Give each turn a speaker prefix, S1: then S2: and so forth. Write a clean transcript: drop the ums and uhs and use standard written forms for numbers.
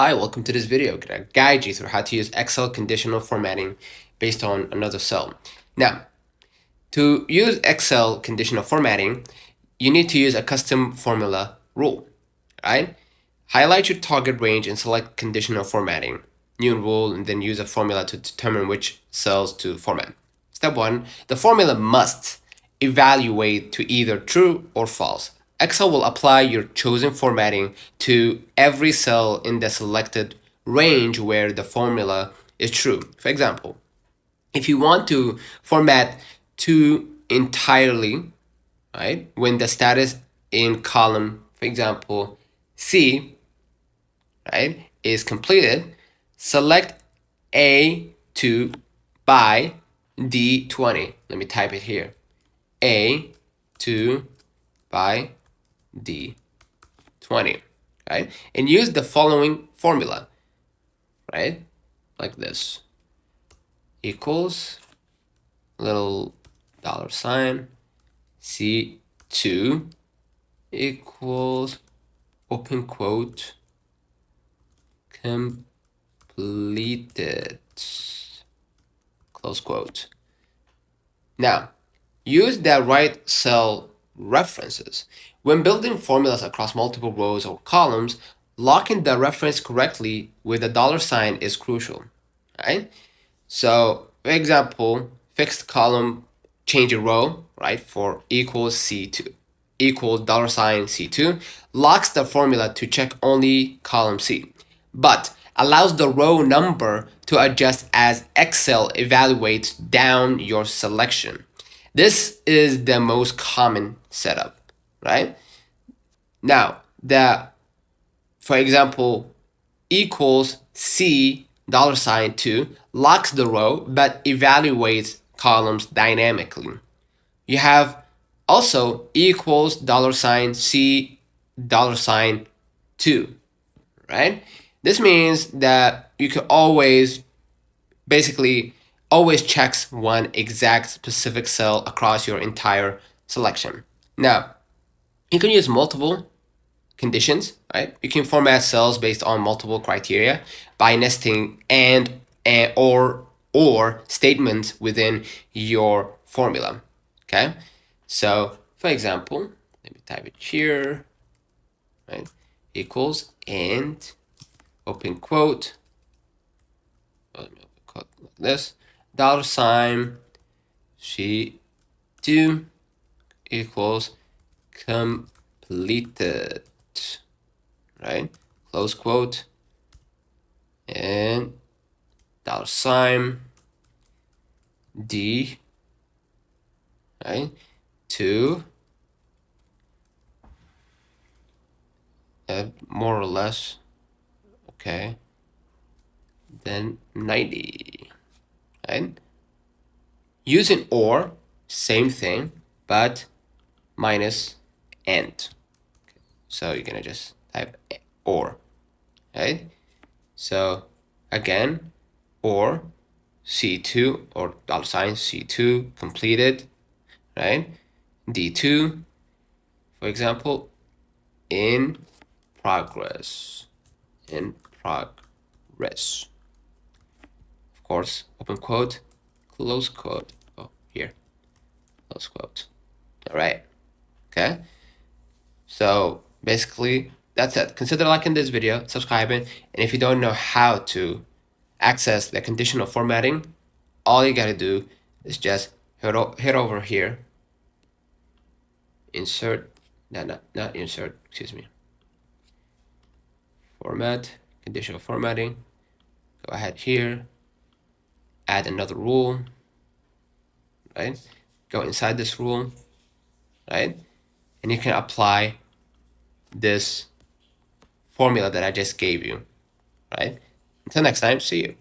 S1: Hi, welcome to this video. I'm going to guide you through how to use Excel conditional formatting based on another cell. Now, to use Excel conditional formatting, you need to use a custom formula rule, right? Highlight your target range and select conditional formatting, new rule, and then use a formula to determine which cells to format. Step 1, the formula must evaluate to either true or false. Excel will apply your chosen formatting to every cell in the selected range where the formula is true. For example, if you want to format to entirely, right, when the status in column, for example, C, right, is completed, select A to by D20. Let me type it here. A to by D20, right? And use the following formula, right? Like this. Equals little $sign C2 equals open quote completed close quote. Now, use the right cell references. When building formulas across multiple rows or columns, locking the reference correctly with a $sign is crucial, right? So, for example, fixed column change a row, right, for equals C2 equals $sign C2 locks the formula to check only column C, but allows the row number to adjust as Excel evaluates down your selection. This is the most common setup, right? Now, for example, equals C $sign 2 locks the row but evaluates columns dynamically. You have also equals $sign C $sign 2, right? This means that you can always checks one exact specific cell across your entire selection. Now, you can use multiple conditions, right? You can format cells based on multiple criteria by nesting and or statements within your formula. Okay, so for example, let me type it here, right? Equals and open quote, like this, $sign C2 equals completed, right? Close quote, and $sign D, right? To more or less, okay, then 90, right? Using or, same thing, but minus and. So you're gonna just type or, right? So again, or C2 or $sign C2 completed, right? D2, for example, in progress, in progress. Of course, open quote, close quote. Oh, here, close quote. All right, okay. So basically, that's it. Consider liking this video, subscribing, and if you don't know how to access the conditional formatting, all you gotta do is just head over here, insert, not insert, excuse me, format, conditional formatting, go ahead here, add another rule, right? Go inside this rule, right? And you can apply this formula that I just gave you, right? Until next time, see you.